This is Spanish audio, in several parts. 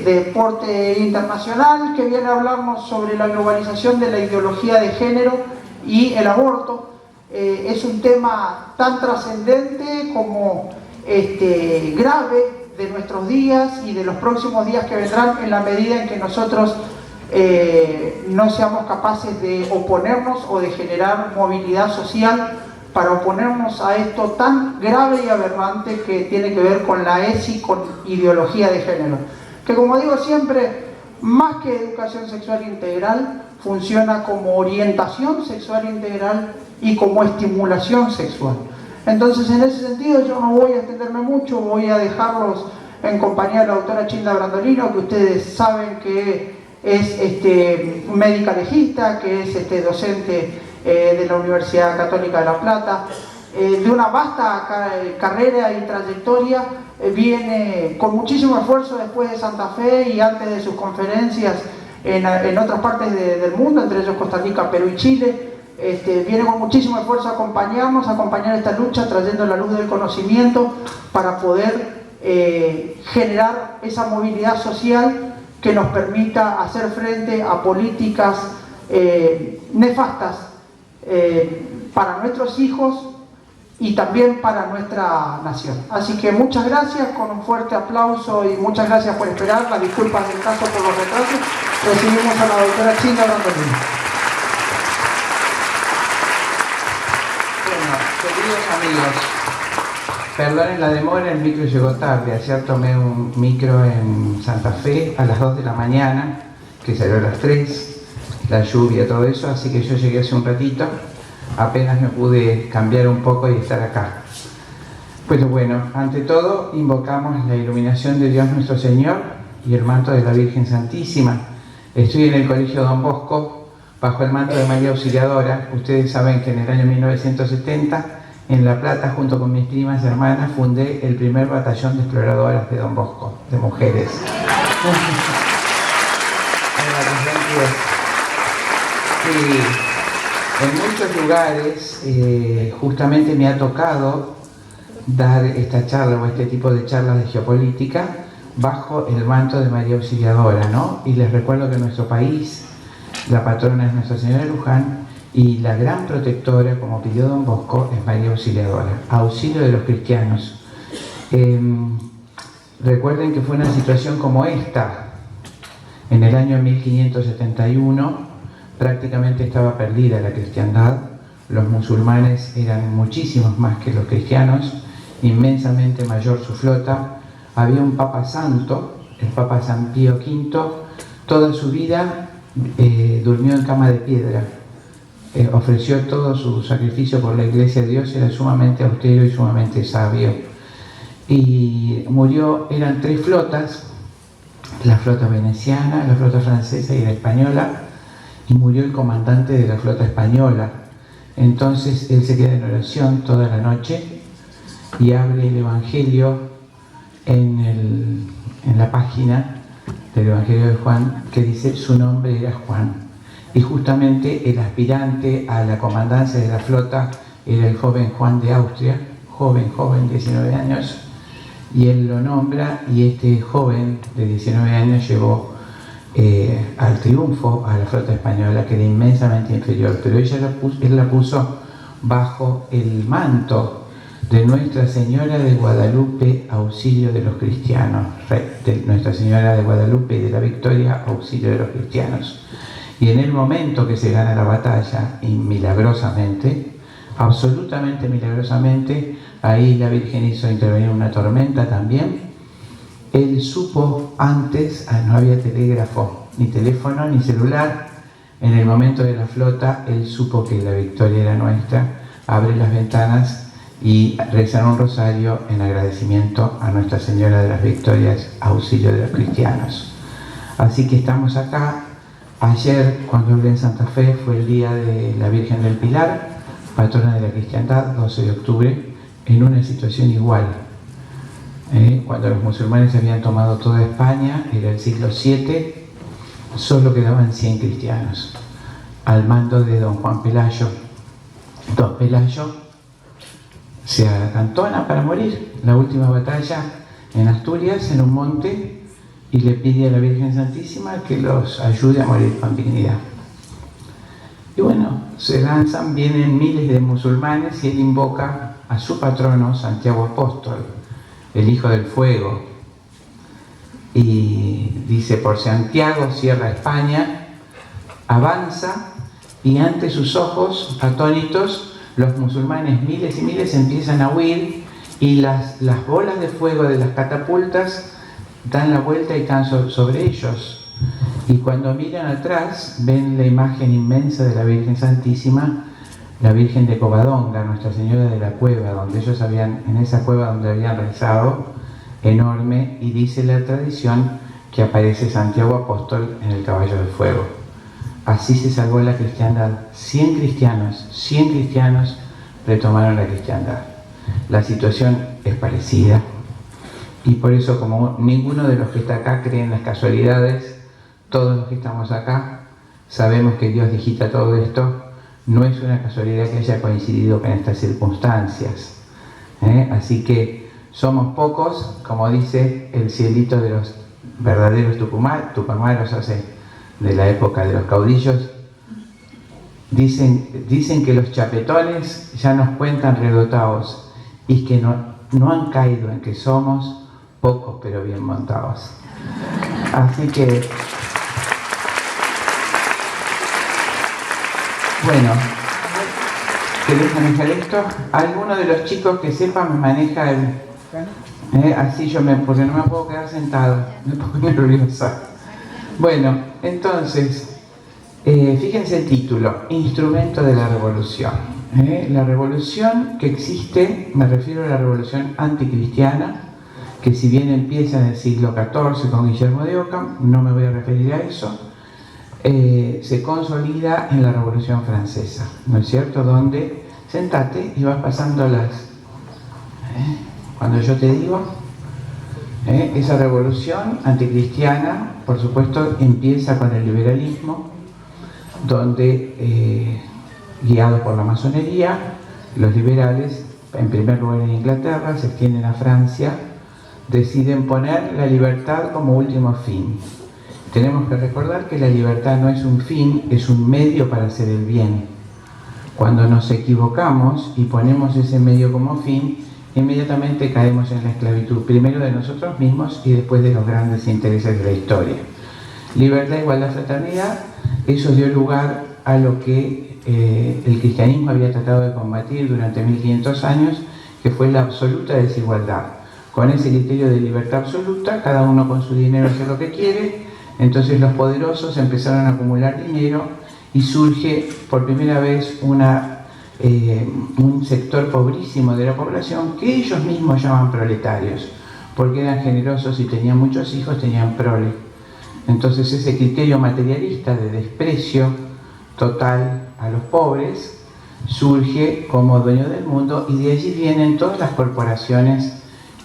Deporte Internacional, que viene a hablarnos sobre la globalización de la ideología de género y el aborto. Es un tema tan trascendente como grave de nuestros días y de los próximos días que vendrán, en la medida en que nosotros no seamos capaces de oponernos o de generar movilidad social para oponernos a esto tan grave y aberrante que tiene que ver con la ESI, con ideología de género, que, como digo siempre, más que educación sexual integral, funciona como orientación sexual integral y como estimulación sexual. Entonces, en ese sentido, yo no voy a extenderme mucho, voy a dejarlos en compañía de la doctora Childa Brandolino, que ustedes saben que es médica legista, que es docente de la Universidad Católica de La Plata, de una vasta carrera y trayectoria. Viene con muchísimo esfuerzo después de Santa Fe y antes de sus conferencias en otras partes del mundo, entre ellos Costa Rica, Perú y Chile. Viene con muchísimo esfuerzo a acompañar esta lucha, trayendo la luz del conocimiento para poder generar esa movilidad social que nos permita hacer frente a políticas nefastas para nuestros hijos y también para nuestra nación. Así que muchas gracias, con un fuerte aplauso, y muchas gracias por esperar. Las disculpas del caso por los retrasos. Recibimos a la doctora Childa Brandolino. Bueno, queridos amigos, perdonen la demora, el micro llegó tarde. Ayer tomé un micro en Santa Fe a las 2 de la mañana, que salió a las 3, la lluvia, todo eso, así que yo llegué hace un ratito. Apenas me pude cambiar un poco y estar acá. Pero bueno, ante todo invocamos la iluminación de Dios nuestro Señor y el manto de la Virgen Santísima. Estoy en el Colegio Don Bosco bajo el manto de María Auxiliadora. Ustedes saben que en el año 1970 en La Plata, junto con mis primas y hermanas, fundé el primer batallón de exploradoras de Don Bosco, de mujeres. En muchos lugares justamente me ha tocado dar esta charla o este tipo de charlas de geopolítica bajo el manto de María Auxiliadora, ¿no? Y les recuerdo que en nuestro país la patrona es Nuestra Señora de Luján y la gran protectora, como pidió Don Bosco, es María Auxiliadora, auxilio de los cristianos. Recuerden que fue una situación como esta. En el año 1571 prácticamente estaba perdida la cristiandad. Los musulmanes eran muchísimos más que los cristianos, inmensamente mayor su flota. Había un Papa Santo, el Papa San Pío V, toda su vida durmió en cama de piedra. Ofreció todo su sacrificio por la Iglesia de Dios, era sumamente austero y sumamente sabio. Y murió, eran 3 flotas, la flota veneciana, la flota francesa y la española, y murió el comandante de la flota española. Entonces él se queda en oración toda la noche y abre el Evangelio en la página del Evangelio de Juan, que dice su nombre era Juan. Y justamente el aspirante a la comandancia de la flota era el joven Juan de Austria, joven, 19 años, y él lo nombra, y este joven de 19 años llevó al triunfo a la flota española, que era inmensamente inferior, pero él la puso bajo el manto de Nuestra Señora de Guadalupe, auxilio de los cristianos, de Nuestra Señora de Guadalupe y de la Victoria, auxilio de los cristianos. Y en el momento que se gana la batalla, y milagrosamente, absolutamente milagrosamente, ahí la Virgen hizo intervenir una tormenta también. Él supo antes, no había telégrafo, ni teléfono, ni celular. En el momento de la flota, él supo que la victoria era nuestra, abre las ventanas y rezan un rosario en agradecimiento a Nuestra Señora de las Victorias, auxilio de los cristianos. Así que estamos acá. Ayer, cuando hablé en Santa Fe, fue el día de la Virgen del Pilar, patrona de la cristiandad, 12 de octubre, en una situación igual. Cuando los musulmanes habían tomado toda España, era el siglo VII, solo quedaban 100 cristianos, al mando de don Juan Pelayo. Don Pelayo se acantona para morir. La última batalla en Asturias, en un monte, y le pide a la Virgen Santísima que los ayude a morir con dignidad. Y bueno, se lanzan, vienen miles de musulmanes y él invoca a su patrono, Santiago Apóstol, el Hijo del Fuego. Y dice, por Santiago cierra España, avanza, y ante sus ojos, atónitos, los musulmanes, miles y miles, empiezan a huir, y las bolas de fuego de las catapultas dan la vuelta y caen sobre ellos. Y cuando miran atrás, ven la imagen inmensa de la Virgen Santísima, la Virgen de Covadonga, Nuestra Señora de la Cueva, donde ellos en esa cueva donde habían rezado, enorme, y dice la tradición que aparece Santiago Apóstol en el caballo de fuego. Así se salvó la cristiandad. 100 cristianos retomaron la cristiandad. La situación es parecida, y por eso, como ninguno de los que está acá cree en las casualidades, todos los que estamos acá sabemos que Dios digita todo esto. No es una casualidad que haya coincidido con estas circunstancias. Así que somos pocos, como dice el cielito de los verdaderos tupamaros de la época de los caudillos. Dicen que los chapetones ya nos cuentan redotados, y que no han caído en que somos pocos pero bien montados. Así que, bueno, ¿querés manejar esto? ¿Alguno de los chicos que sepa me maneja el...? Así porque no me puedo quedar sentado, me pongo nerviosa. Bueno, entonces, fíjense el título, Instrumento de la Revolución. La revolución que existe, me refiero a la revolución anticristiana, que si bien empieza en el siglo XIV con Guillermo de Ockham, no me voy a referir a eso, se consolida en la Revolución Francesa, ¿no es cierto? Donde, sentate y vas pasando cuando yo te digo, esa revolución anticristiana, por supuesto, empieza con el liberalismo, donde, guiados por la masonería, los liberales, en primer lugar en Inglaterra, se extienden a Francia, deciden poner la libertad como último fin. Tenemos que recordar que la libertad no es un fin, es un medio para hacer el bien. Cuando nos equivocamos y ponemos ese medio como fin, inmediatamente caemos en la esclavitud, primero de nosotros mismos y después de los grandes intereses de la historia. Libertad, igualdad, fraternidad, eso dio lugar a lo que el cristianismo había tratado de combatir durante 1500 años, que fue la absoluta desigualdad. Con ese criterio de libertad absoluta, cada uno con su dinero hace lo que quiere, entonces los poderosos empezaron a acumular dinero y surge por primera vez un sector pobrísimo de la población que ellos mismos llaman proletarios, porque eran generosos y tenían muchos hijos, tenían prole. Entonces ese criterio materialista de desprecio total a los pobres surge como dueño del mundo, y de allí vienen todas las corporaciones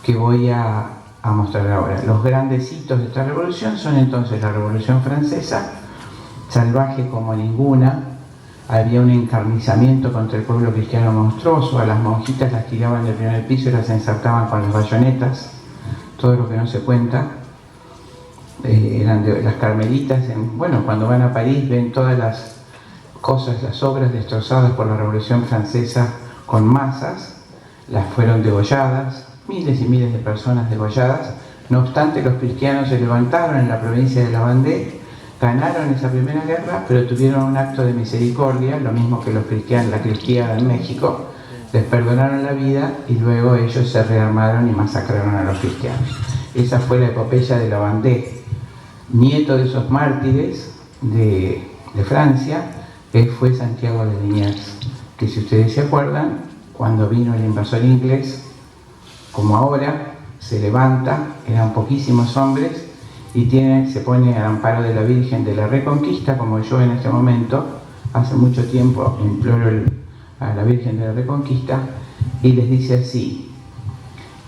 que voy a mostrar ahora. Los grandes hitos de esta revolución son entonces la Revolución Francesa, salvaje como ninguna. Había un encarnizamiento contra el pueblo cristiano monstruoso, a las monjitas las tiraban del primer piso y las ensartaban con las bayonetas, todo lo que no se cuenta. Eran de las carmelitas, cuando van a París ven todas las cosas, las obras destrozadas por la Revolución Francesa con masas, las fueron degolladas, miles y miles de personas degolladas. No obstante, los cristianos se levantaron en la provincia de la Vendée, ganaron esa primera guerra, pero tuvieron un acto de misericordia, lo mismo que la cristiada en México, les perdonaron la vida y luego ellos se rearmaron y masacraron a los cristianos. Esa fue la epopeya de la Vendée. Nieto de esos mártires de Francia, fue Santiago de Liniers, que si ustedes se acuerdan, cuando vino el invasor inglés, como ahora, se levanta, eran poquísimos hombres, y se pone al amparo de la Virgen de la Reconquista, como yo en este momento, hace mucho tiempo, imploro a la Virgen de la Reconquista, y les dice así: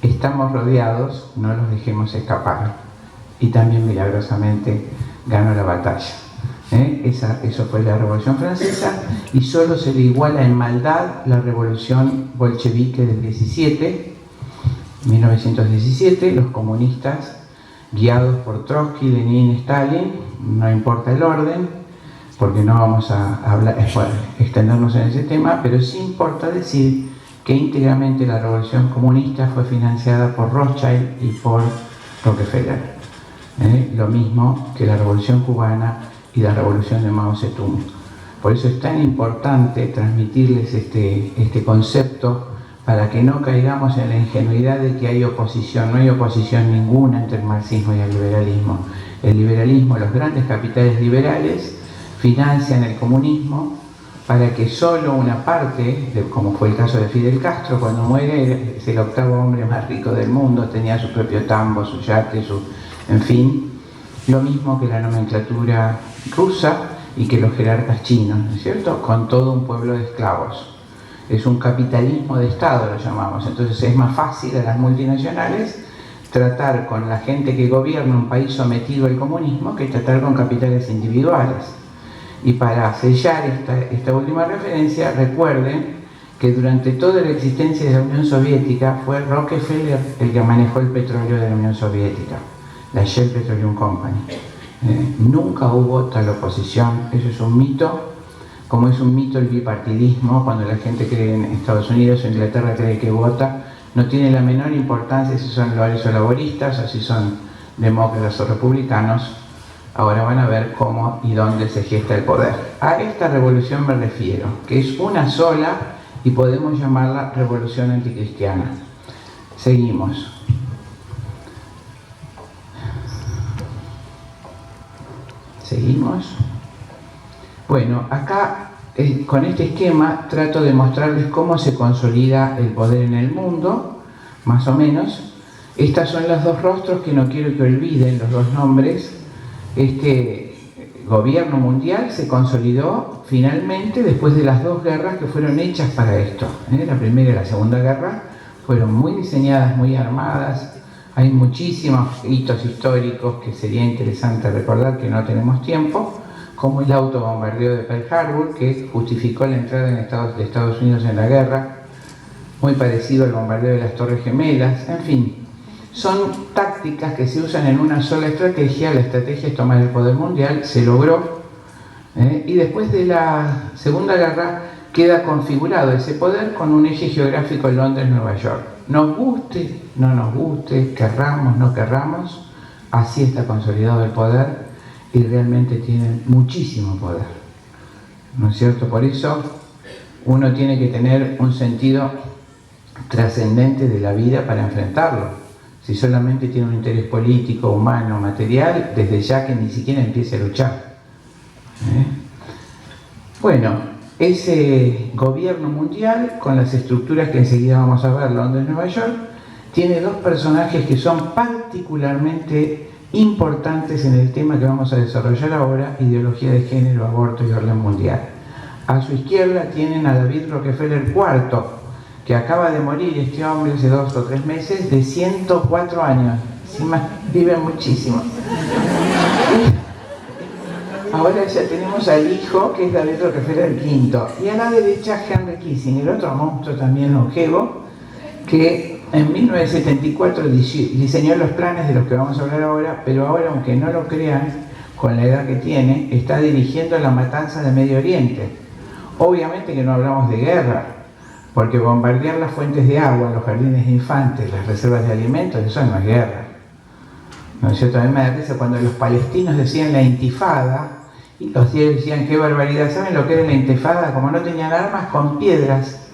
estamos rodeados, no los dejemos escapar. Y también milagrosamente ganó la batalla. Eso fue la Revolución Francesa, y solo se le iguala en maldad la Revolución Bolchevique del 1917. Los comunistas guiados por Trotsky, Lenin, Stalin, no importa el orden, porque no vamos a extendernos en ese tema, pero sí importa decir que íntegramente la revolución comunista fue financiada por Rothschild y por Rockefeller. Lo mismo que la revolución cubana y la revolución de Mao Zedong. Por eso es tan importante transmitirles este concepto, para que no caigamos en la ingenuidad de que hay oposición. No hay oposición ninguna entre el marxismo y el liberalismo. El liberalismo, los grandes capitales liberales, financian el comunismo para que solo una parte, como fue el caso de Fidel Castro, cuando muere es el octavo hombre más rico del mundo, tenía su propio tambo, su yate, en fin, lo mismo que la nomenclatura rusa y que los jerarcas chinos, ¿no es cierto?, con todo un pueblo de esclavos. Es un capitalismo de Estado, lo llamamos. Entonces es más fácil a las multinacionales tratar con la gente que gobierna un país sometido al comunismo que tratar con capitales individuales. Y para sellar esta última referencia, recuerden que durante toda la existencia de la Unión Soviética fue Rockefeller el que manejó el petróleo de la Unión Soviética, la Shell Petroleum Company. Nunca hubo tal oposición. Eso es un mito. Como es un mito el bipartidismo, cuando la gente cree en Estados Unidos o Inglaterra cree que vota, no tiene la menor importancia si son liberales o laboristas, o si son demócratas o republicanos. Ahora van a ver cómo y dónde se gesta el poder. A esta revolución me refiero, que es una sola y podemos llamarla revolución anticristiana. Seguimos. Seguimos. Bueno, acá con este esquema trato de mostrarles cómo se consolida el poder en el mundo, más o menos. Estas son los dos rostros que no quiero que olviden, los dos nombres. Este gobierno mundial se consolidó finalmente después de las dos guerras que fueron hechas para esto. La primera y la segunda guerra fueron muy diseñadas, muy armadas. Hay muchísimos hitos históricos que sería interesante recordar, que no tenemos tiempo, como el autobombardeo de Pearl Harbor, que justificó la entrada de Estados Unidos en la guerra, muy parecido al bombardeo de las Torres Gemelas. En fin, son tácticas que se usan en una sola estrategia. La estrategia es tomar el poder mundial, se logró, y después de la Segunda Guerra queda configurado ese poder con un eje geográfico en Londres-Nueva York. Nos guste, no nos guste, querramos, no querramos, así está consolidado el poder. Y realmente tienen muchísimo poder, ¿no es cierto? Por eso uno tiene que tener un sentido trascendente de la vida para enfrentarlo. Si solamente tiene un interés político, humano, material, desde ya que ni siquiera empiece a luchar. Bueno, ese gobierno mundial, con las estructuras que enseguida vamos a ver, Londres-Nueva York, tiene dos personajes que son particularmente importantes en el tema que vamos a desarrollar ahora: ideología de género, aborto y orden mundial. A su izquierda tienen a David Rockefeller IV, que acaba de morir este hombre hace 2 o 3 meses, de 104 años. Encima vive muchísimo. Ahora ya tenemos al hijo, que es David Rockefeller V, y a la derecha Henry Kissinger, el otro monstruo también longevo, que en 1974 diseñó los planes de los que vamos a hablar ahora, pero ahora, aunque no lo crean, con la edad que tiene, está dirigiendo la matanza de Medio Oriente. Obviamente que no hablamos de guerra, porque bombardear las fuentes de agua, los jardines de infantes, las reservas de alimentos, eso no es guerra. ¿No es cierto? A mí me da risa cuando los palestinos decían la intifada, y los diarios decían qué barbaridad. ¿Saben lo que era la intifada? Como no tenían armas, con piedras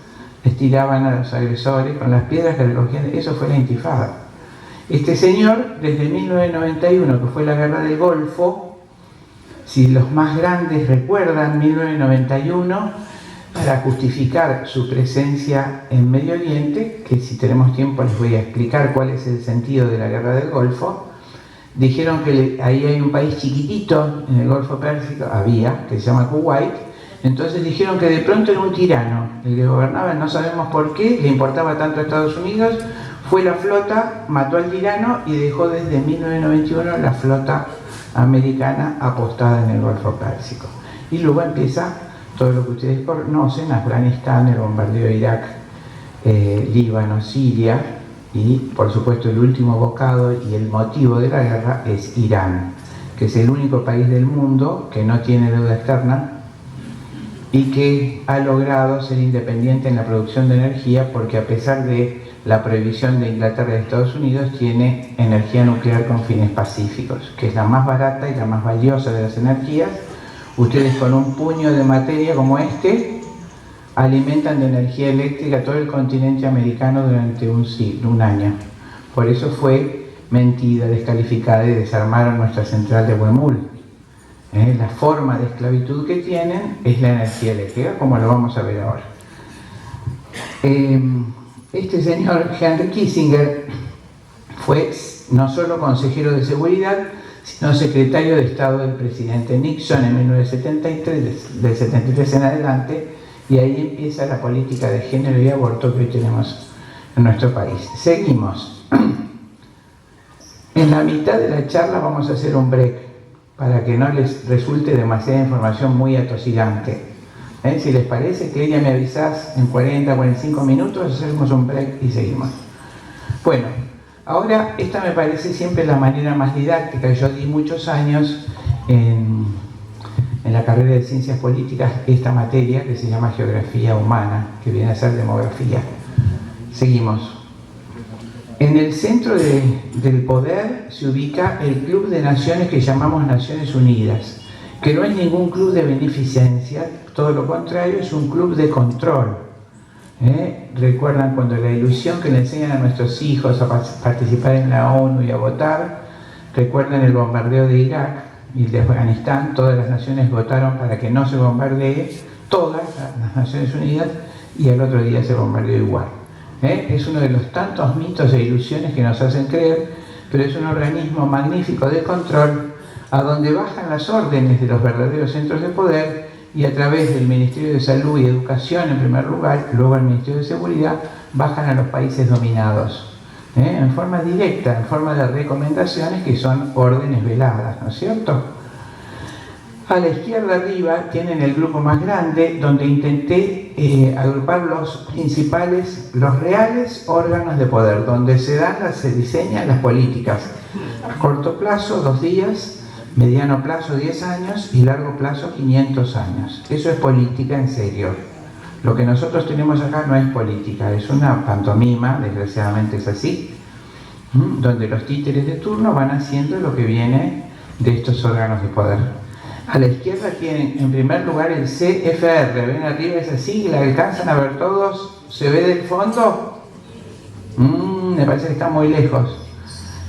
les tiraban a los agresores, con las piedras que recogían. Eso fue la intifada. Este señor, desde 1991, que fue la guerra del Golfo, si los más grandes recuerdan, 1991, para justificar su presencia en Medio Oriente, que si tenemos tiempo les voy a explicar cuál es el sentido de la guerra del Golfo, dijeron que ahí hay un país chiquitito en el Golfo Pérsico, que se llama Kuwait. Entonces dijeron que de pronto era un tirano el que gobernaba, no sabemos por qué, le importaba tanto a Estados Unidos, fue la flota, mató al tirano y dejó desde 1991 la flota americana apostada en el Golfo Pérsico. Y luego empieza todo lo que ustedes conocen: Afganistán, el bombardeo de Irak, Líbano, Siria, Y por supuesto el último bocado y el motivo de la guerra es Irán, que es el único país del mundo que no tiene deuda externa y que ha logrado ser independiente en la producción de energía, porque a pesar de la prohibición de Inglaterra y de Estados Unidos, tiene energía nuclear con fines pacíficos, que es la más barata y la más valiosa de las energías. Ustedes con un puño de materia como este alimentan de energía eléctrica todo el continente americano durante un año. Por eso fue mentida, descalificada, y desarmaron nuestra central de Huemul. La forma de esclavitud que tienen es la energía eléctrica, como lo vamos a ver ahora. Este señor Henry Kissinger fue no solo consejero de seguridad, sino secretario de Estado del presidente Nixon en 1973, del 73 en adelante, y ahí empieza la política de género y aborto que hoy tenemos en nuestro país. Seguimos. En la mitad de la charla vamos a hacer un break para que no les resulte demasiada información muy atosigante. Si les parece, Clelia, me avisás en 40, 45 minutos, hacemos un break y seguimos. Bueno, ahora esta me parece siempre la manera más didáctica. Yo di muchos años en la carrera de Ciencias Políticas esta materia que se llama Geografía Humana, que viene a ser demografía. Seguimos. En el centro del poder se ubica el Club de Naciones que llamamos Naciones Unidas, que no es ningún club de beneficencia, todo lo contrario, es un club de control. ¿Recuerdan cuando la ilusión que le enseñan a nuestros hijos a participar en la ONU y a votar? ¿Recuerdan el bombardeo de Irak y de Afganistán? Todas las naciones votaron para que no se bombardee, todas las Naciones Unidas, y al otro día se bombardeó igual. Es uno de los tantos mitos e ilusiones que nos hacen creer, pero es un organismo magnífico de control a donde bajan las órdenes de los verdaderos centros de poder, y a través del Ministerio de Salud y Educación en primer lugar, luego al Ministerio de Seguridad, bajan a los países dominados, en forma directa, en forma de recomendaciones que son órdenes veladas, ¿no es cierto? A la izquierda arriba tienen el grupo más grande, donde intenté agrupar los principales, los reales órganos de poder, donde se diseñan las políticas. A corto plazo, 2 días, mediano plazo, 10 años, y largo plazo, 500 años. Eso es política en serio. Lo que nosotros tenemos acá no es política, es una pantomima, desgraciadamente es así, donde los títeres de turno van haciendo lo que viene de estos órganos de poder. A la izquierda tienen en primer lugar el CFR, ven arriba esa sigla, ¿alcanzan a ver todos? ¿Se ve del fondo? Me parece que está muy lejos.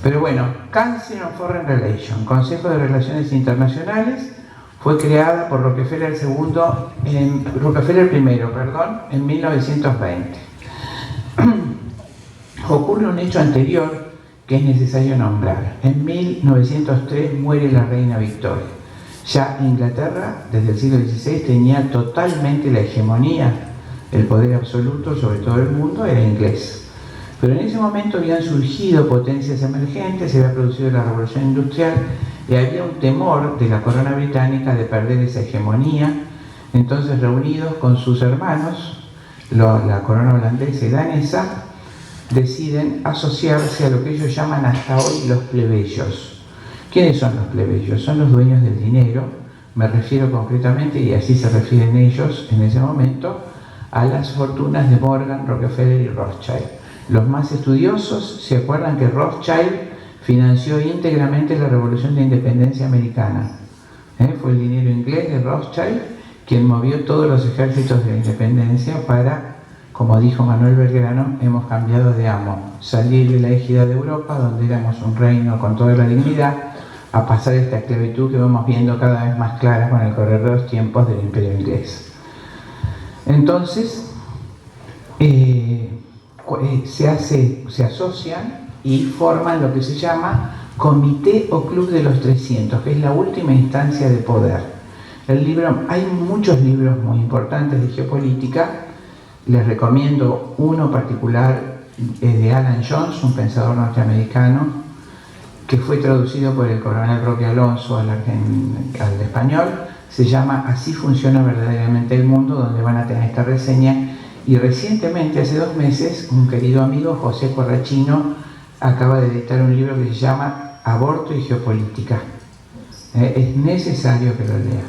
Pero bueno, Council on Foreign Relations, Consejo de Relaciones Internacionales, fue creada por Rockefeller I, en 1920. Ocurre un hecho anterior que es necesario nombrar. En 1903 muere la reina Victoria. Ya Inglaterra, desde el siglo XVI, tenía totalmente la hegemonía, el poder absoluto sobre todo el mundo era inglés. Pero en ese momento habían surgido potencias emergentes, se había producido la revolución industrial y había un temor de la corona británica de perder esa hegemonía. Entonces, reunidos con sus hermanos, la corona holandesa y danesa, deciden asociarse a lo que ellos llaman hasta hoy los plebeyos. ¿Quiénes son los plebeyos? Son los dueños del dinero. Me refiero concretamente, y así se refieren ellos en ese momento, a las fortunas de Morgan, Rockefeller y Rothschild. Los más estudiosos se acuerdan que Rothschild financió íntegramente la Revolución de Independencia Americana. Fue el dinero inglés de Rothschild quien movió todos los ejércitos de la independencia para, como dijo Manuel Belgrano, hemos cambiado de amo. Salir de la égida de Europa, donde éramos un reino con toda la dignidad, a pasar esta esclavitud que vamos viendo cada vez más clara con el correr de los tiempos del Imperio Inglés. Entonces, se asocian y forman lo que se llama Comité o Club de los 300, que es la última instancia de poder. Hay muchos libros muy importantes de geopolítica. Les recomiendo uno particular, de Alan Jones, un pensador norteamericano, que fue traducido por el coronel Roque Alonso al español. Se llama Así funciona verdaderamente el mundo, donde van a tener esta reseña Y recientemente, hace 2 meses, un querido amigo, José Corrachino, acaba de editar un libro que se llama Aborto y Geopolítica. Es necesario que lo lea.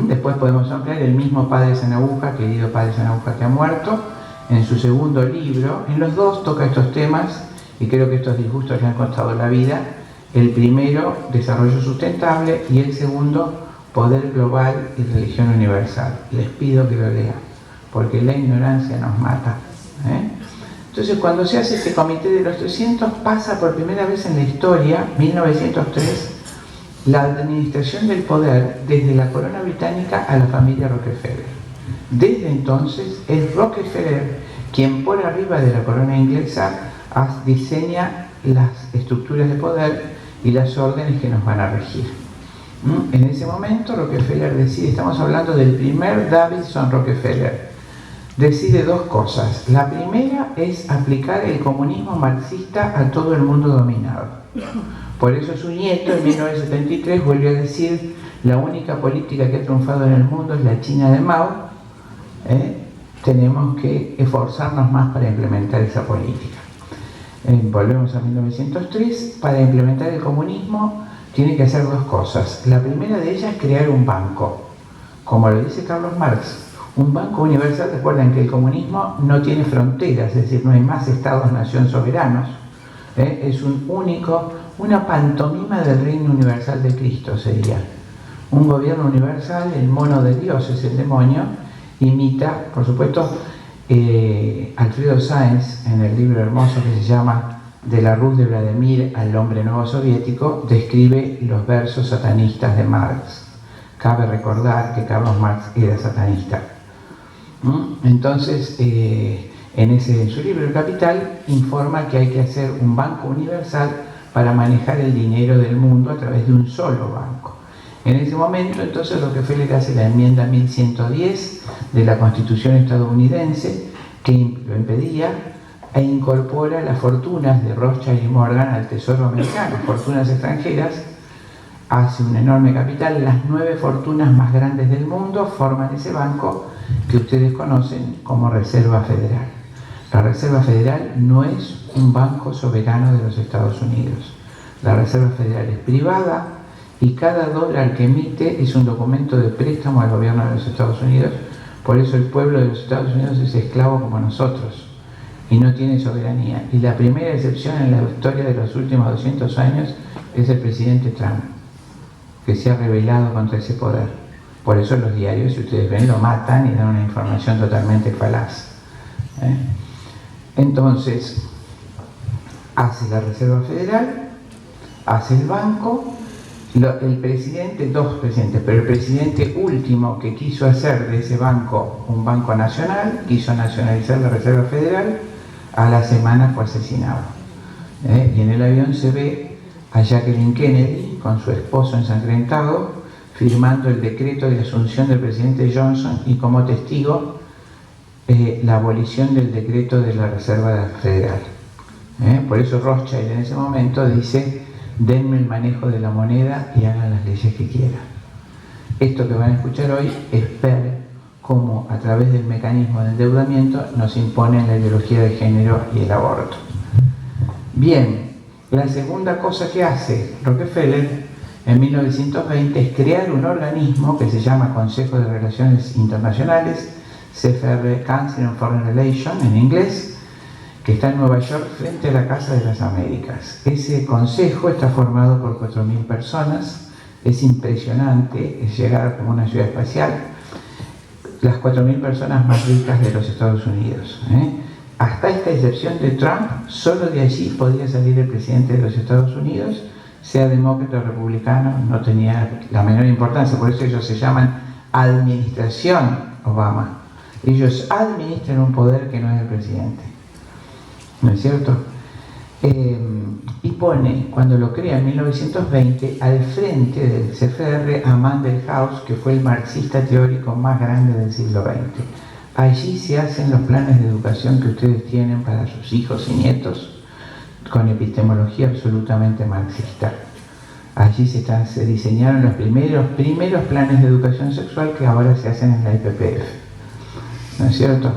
Después podemos ampliar el mismo padre Sanabuja, querido padre Sanabuja que ha muerto, en su segundo libro. En los dos toca estos temas y creo que estos disgustos le han costado la vida. El primero, desarrollo sustentable, y el segundo, poder global y religión universal. Les pido que lo lean, porque la ignorancia nos mata. Entonces, cuando se hace este comité de los 300, pasa por primera vez en la historia, 1903, la administración del poder desde la corona británica a la familia Rockefeller. Desde entonces es Rockefeller quien, por arriba de la corona inglesa, diseña las estructuras de poder y las órdenes que nos van a regir. En ese momento Rockefeller decide, estamos hablando del primer Davidson Rockefeller, decide 2 cosas. La primera es aplicar el comunismo marxista a todo el mundo dominado. Por eso su nieto en 1973 vuelve a decir: la única política que ha triunfado en el mundo es la China de Mao. Tenemos que esforzarnos más para implementar esa política. Volvemos a 1903. Para implementar el comunismo tiene que hacer 2 cosas. La primera de ellas es crear un banco, como lo dice Carlos Marx, un banco universal. Recuerden que el comunismo no tiene fronteras, es decir, no hay más estados-nación soberanos. Es una pantomima del reino universal de Cristo sería. Un gobierno universal, el mono de Dios es el demonio, imita, por supuesto, Alfredo Sáenz, en el libro hermoso que se llama De la Rus de Vladimir al hombre nuevo soviético, describe los versos satanistas de Marx. Cabe recordar que Carlos Marx era satanista. Entonces, en su libro El Capital, informa que hay que hacer un banco universal para manejar el dinero del mundo a través de un solo banco. En ese momento, entonces, Rockefeller hace la enmienda 1110 de la Constitución estadounidense, que lo impedía, e incorpora las fortunas de Rothschild y Morgan al Tesoro americano, fortunas extranjeras. Hace un enorme capital. Las 9 fortunas más grandes del mundo forman ese banco que ustedes conocen como Reserva Federal. La Reserva Federal no es un banco soberano de los Estados Unidos. La Reserva Federal es privada y cada dólar que emite es un documento de préstamo al gobierno de los Estados Unidos. Por eso el pueblo de los Estados Unidos es esclavo como nosotros y no tiene soberanía. Y la primera excepción en la historia de los últimos 200 años es el presidente Trump, que se ha rebelado contra ese poder. Por eso los diarios, si ustedes ven, lo matan y dan una información totalmente falaz. Entonces, hace la Reserva Federal, hace el banco, el presidente, 2 presidentes, pero el presidente último que quiso hacer de ese banco un banco nacional, quiso nacionalizar la Reserva Federal, a la semana fue asesinado. Y en el avión se ve a Jacqueline Kennedy con su esposo ensangrentado, firmando el decreto de asunción del presidente Johnson y como testigo la abolición del decreto de la Reserva Federal. Por eso Rothschild en ese momento dice: denme el manejo de la moneda y hagan las leyes que quieran. Esto que van a escuchar hoy es ver cómo a través del mecanismo de endeudamiento nos imponen la ideología de género y el aborto. Bien, la segunda cosa que hace Rockefeller en 1920 es crear un organismo que se llama Consejo de Relaciones Internacionales, CFR, Council on Foreign Relations en inglés, que está en Nueva York frente a la Casa de las Américas. Ese consejo está formado por 4.000 personas, es impresionante, es llegar como una ciudad espacial, las 4.000 personas más ricas de los Estados Unidos. Hasta esta excepción de Trump, solo de allí podía salir el presidente de los Estados Unidos, sea demócrata o republicano, no tenía la menor importancia, por eso ellos se llaman Administración Obama. Ellos administran un poder que no es el presidente. ¿No es cierto? Y pone, cuando lo crea en 1920, al frente del CFR a Mandelhaus, que fue el marxista teórico más grande del siglo XX. Allí se hacen los planes de educación que ustedes tienen para sus hijos y nietos, con epistemología absolutamente marxista. Allí se diseñaron los primeros planes de educación sexual que ahora se hacen en la IPPF. ¿No es cierto?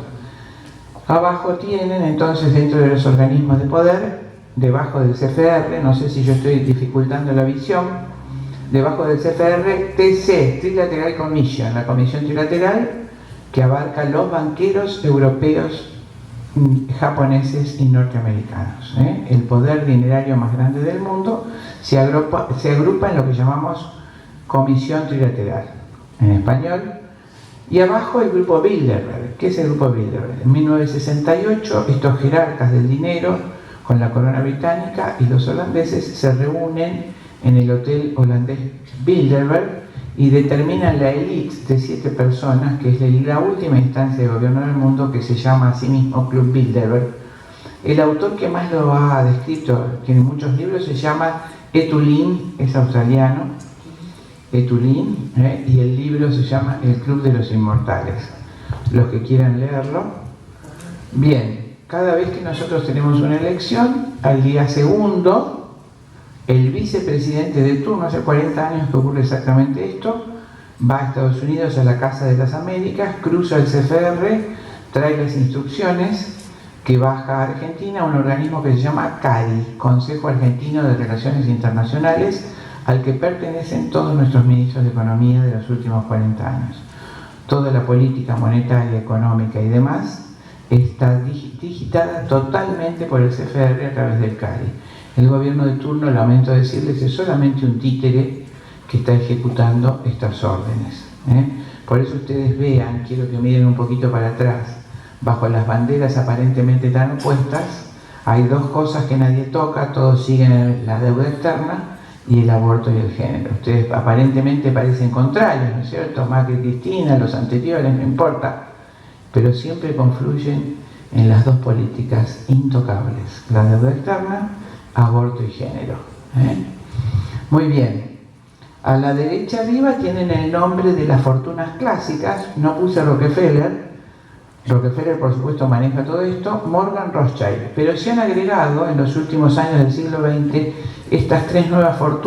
Abajo tienen entonces, dentro de los organismos de poder, debajo del CFR, no sé si yo estoy dificultando la visión, debajo del CFR, TC, Trilateral Commission, la comisión trilateral que abarca los banqueros europeos, japoneses y norteamericanos. El poder dinerario más grande del mundo se agrupa en lo que llamamos Comisión Trilateral, en español. Y abajo el grupo Bilderberg. ¿Qué es el grupo Bilderberg? En 1968 estos jerarcas del dinero con la corona británica y los holandeses se reúnen en el hotel holandés Bilderberg y determinan la élite de 7 personas, que es la última instancia de gobierno del mundo, que se llama a sí mismo Club Bilderberg. El autor que más lo ha descrito, tiene muchos libros, se llama Etulin, es australiano, Etulin, y el libro se llama El Club de los Inmortales. Los que quieran leerlo. Bien, cada vez que nosotros tenemos una elección, al día segundo, el vicepresidente de turno, hace 40 años que ocurre exactamente esto, va a Estados Unidos, a la Casa de las Américas, cruza el CFR, trae las instrucciones, que baja a Argentina, un organismo que se llama CARI, Consejo Argentino de Relaciones Internacionales, al que pertenecen todos nuestros ministros de Economía de los últimos 40 años. Toda la política monetaria, económica y demás está digitada totalmente por el CFR a través del CARI. El gobierno de turno, lamento decirles, es solamente un títere que está ejecutando estas órdenes. Por eso ustedes vean, quiero que miren un poquito para atrás, bajo las banderas aparentemente tan opuestas, hay dos cosas que nadie toca, todos siguen la deuda externa y el aborto y el género. Ustedes aparentemente parecen contrarios, ¿no es cierto? Macri y Cristina, los anteriores, no importa, pero siempre confluyen en las dos políticas intocables, la deuda externa, aborto y género. Muy bien. A la derecha arriba tienen el nombre de las fortunas clásicas, no puse Rockefeller, por supuesto maneja todo esto, Morgan Rothschild, pero se han agregado en los últimos años del siglo XX estas 3 nuevas fortunas.